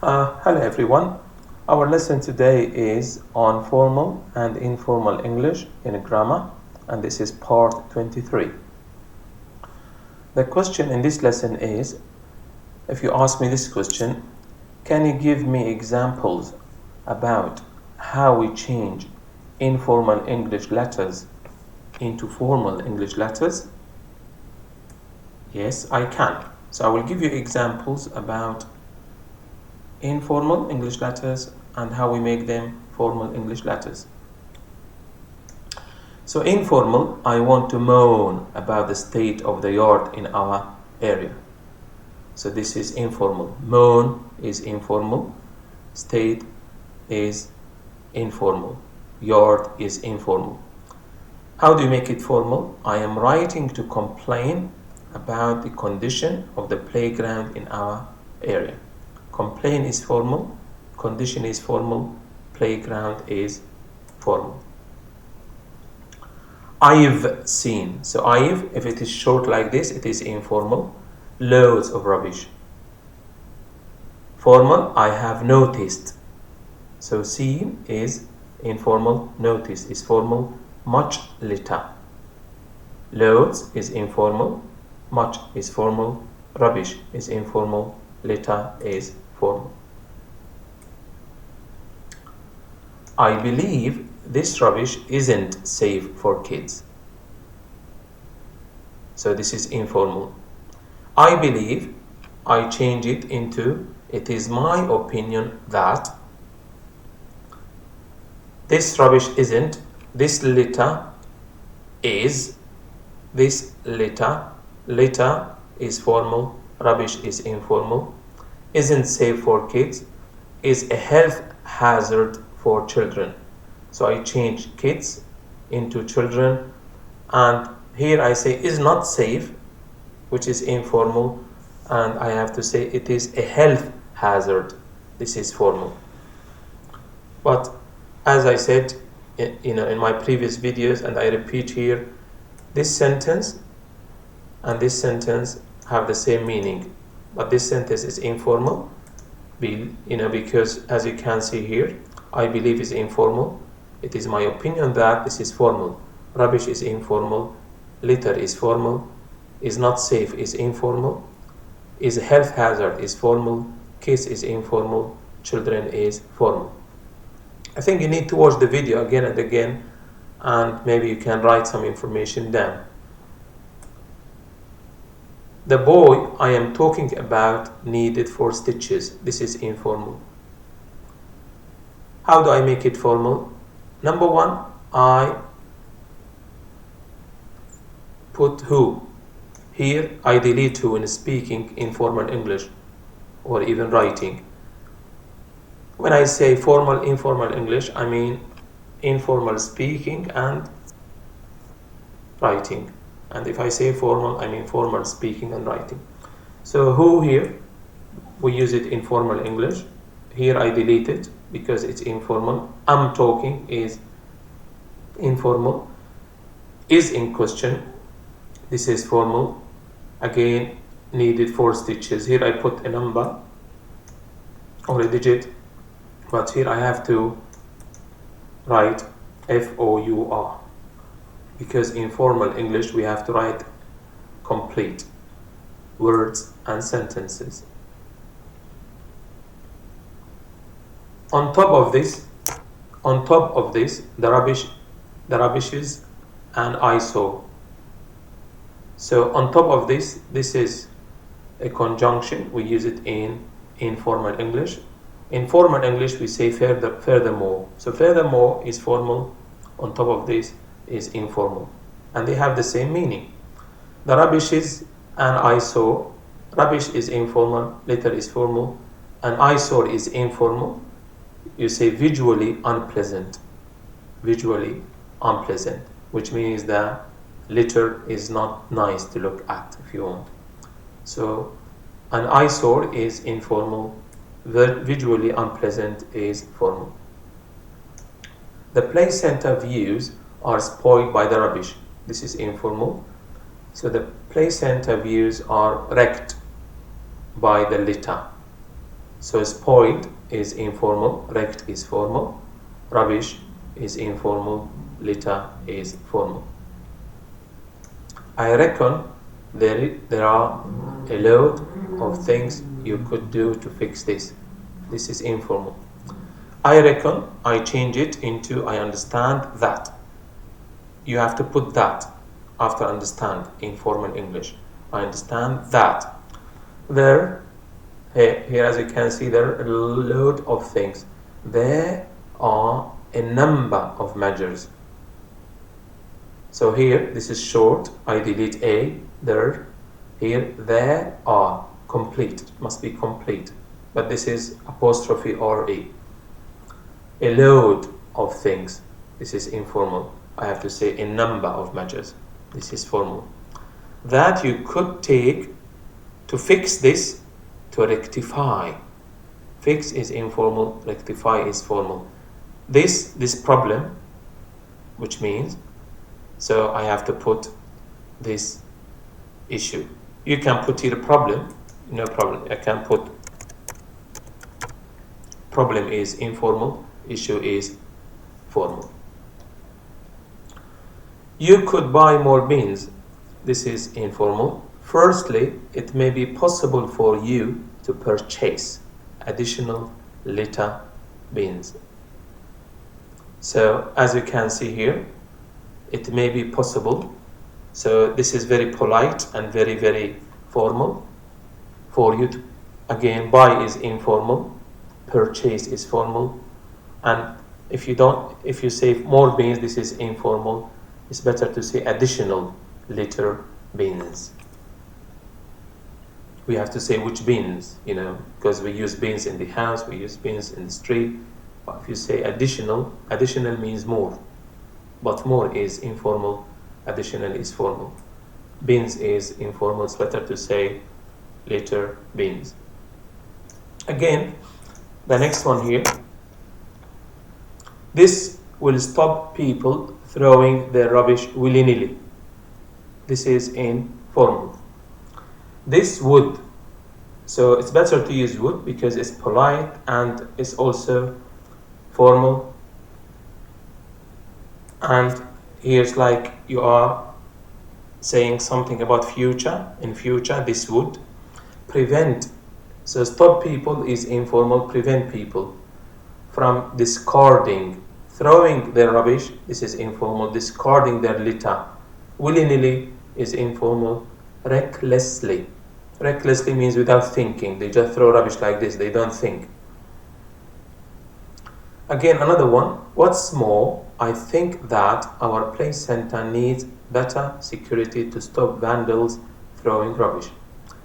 Hello everyone. Our lesson today is on formal and informal English in grammar, and this is part 23. The question in this lesson is, if you ask me this question, can you give me examples about how we change informal English letters into formal English letters? Yes, I can. So I will give you examples about informal English letters and how we make them formal English letters. So informal, I want to moan about the state of the yard in our area. So this is informal. Moan is informal. State is informal. Yard is informal. How do you make it formal? I am writing to complain about the condition of the playground in our area. Complain is formal, condition is formal, playground is formal. I've seen. So I've, if it is short like this, it is informal. Loads of rubbish. Formal, I have noticed. So seen is informal, noticed is formal, much litter. Loads is informal, much is formal, rubbish is informal, litter is formal. I believe this rubbish isn't safe for kids. So this is informal. I believe, I change it into, it is my opinion that this rubbish isn't, this litter is, this litter is formal, rubbish is informal, isn't safe for kids, is a health hazard for children. So I change kids into children, and here I say is not safe, which is informal, and I have to say it is a health hazard. This is formal. But as I said in my previous videos, and I repeat here, this sentence and this sentence have the same meaning, but this sentence is informal, because as you can see here, I believe is informal, it is my opinion that, this is formal, rubbish is informal, litter is formal, is not safe is informal, is a health hazard is formal, kids is informal, children is formal. I think you need to watch the video again and again, and maybe you can write some information down. The boy I am talking about needed 4 stitches. This is informal. How do I make it formal? Number 1, I put who. Here I delete who in speaking informal English or even writing. When I say formal, informal English, I mean informal speaking and writing. And if I say formal, I mean formal speaking and writing. So who here, we use it in formal English. Here I delete it because it's informal. I'm talking is informal. Is in question. This is formal. Again, needed 4 stitches. Here I put a number or a digit, but here I have to write FOUR. Because in formal English we have to write complete words and sentences. On top of this, the rubbishes and I saw. So on top of this is a conjunction. We use it in informal English. In formal English we say furthermore. So furthermore is formal. On top of this is informal, and they have the same meaning. The rubbishes and I saw. Rubbish is informal, litter is formal, and I saw is informal. You say visually unpleasant. Visually unpleasant, which means that litter is not nice to look at, if you want. So an eyesore is informal, visually unpleasant is formal. The play center views are spoiled by the rubbish. This is informal. So the play center views are wrecked by the litter. So spoiled is informal, wrecked is formal, rubbish is informal, litter is formal. I reckon there are a load of things you could do to fix this. This is informal. I reckon, I change it into I understand that. You have to put that after understand in formal English. I understand that. Here as you can see, there are a load of things. There are a number of measures. So here, this is short. I delete a, there. Here, there are, complete. It must be complete. But this is apostrophe or e. A load of things. This is informal. I have to say a number of measures. This is formal. That you could take to fix this, to rectify. Fix is informal, rectify is formal. This problem, which means, so I have to put this issue. You can put here problem, no problem. I can put problem is informal, issue is formal. You could buy more beans. This is informal. Firstly, it may be possible for you to purchase additional litter beans. So as you can see here, it may be possible. So this is very polite and very, very formal for you to, again, buy is informal, purchase is formal, and if you say more beans, this is informal. It's better to say additional litter beans. We have to say which beans, because we use beans in the house, we use beans in the street. But if you say additional means more. But more is informal, additional is formal. Beans is informal, it's better to say litter beans. Again, the next one here. This will stop people throwing their rubbish willy-nilly. This is informal. This would, so it's better to use would because it's polite and it's also formal. And here's like you are saying something about future. In future, this would. Prevent, so stop people is informal, prevent people from discarding, throwing their rubbish, this is informal, discarding their litter. Willy-nilly is informal. Recklessly. Recklessly means without thinking. They just throw rubbish like this, they don't think. Again, another one. What's more, I think that our play center needs better security to stop vandals throwing rubbish.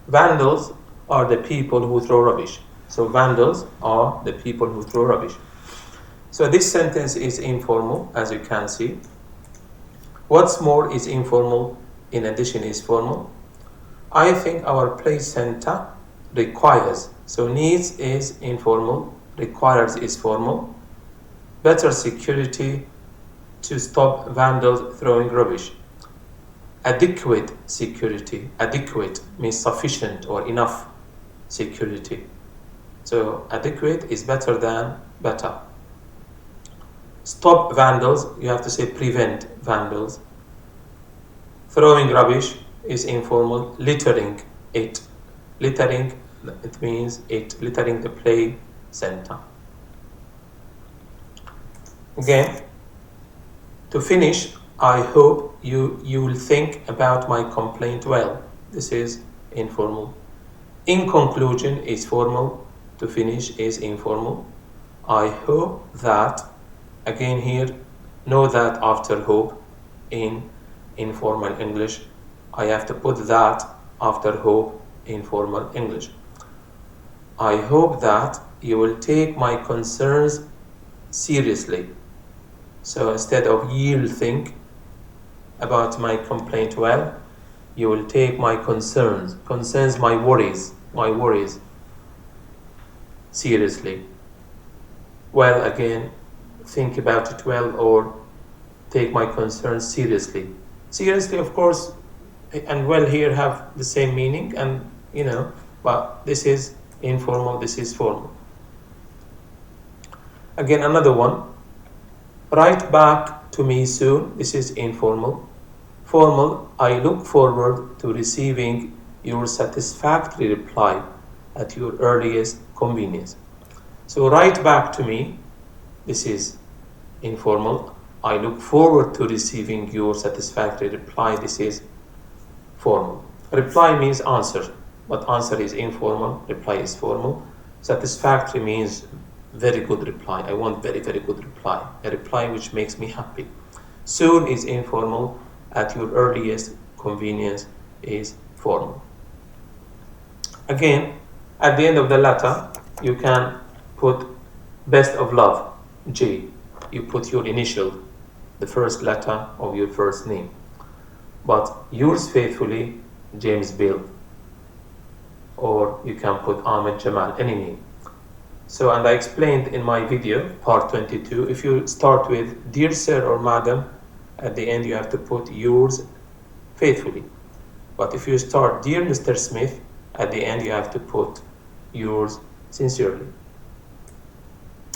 Vandals are the people who throw rubbish. So vandals are the people who throw rubbish. So this sentence is informal, as you can see. What's more is informal, in addition is formal. I think our play center requires, so needs is informal, requires is formal. Better security to stop vandals throwing rubbish. Adequate security, adequate means sufficient or enough security. So adequate is better than better. Stop vandals, you have to say prevent vandals. Throwing rubbish is informal. Littering, it. Littering, it means it. Littering the play center. Again, to finish, I hope you will think about my complaint well. This is informal. In conclusion is formal. To finish is informal. I hope that, again here, know that after hope in informal English. I have to put that after hope in formal English. I hope that you will take my concerns seriously. So instead of you'll think about my complaint well, you will take my concerns, my worries seriously. Well, again, think about it well, or take my concerns seriously. Seriously, of course, and well here have the same meaning, and but this is informal, this is formal. Again, another one. Write back to me soon, this is informal. Formal, I look forward to receiving your satisfactory reply at your earliest convenience. So write back to me, this is informal. I look forward to receiving your satisfactory reply, this is formal. Reply means answer, but answer is informal, reply is formal. Satisfactory means very good reply. I want very, very good reply. A reply which makes me happy. Soon is informal. At your earliest convenience is formal. Again, at the end of the letter, you can put best of love, J. You put your initial, the first letter of your first name. But yours faithfully, James Bill. Or you can put Ahmed Jamal, any name. So, and I explained in my video, part 22, if you start with Dear Sir or Madam, at the end you have to put yours faithfully. But if you start Dear Mr. Smith, at the end you have to put yours sincerely.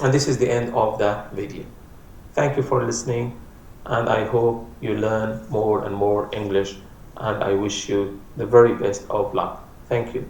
And this is the end of the video. Thank you for listening, and I hope you learn more and more English, and I wish you the very best of luck. Thank you.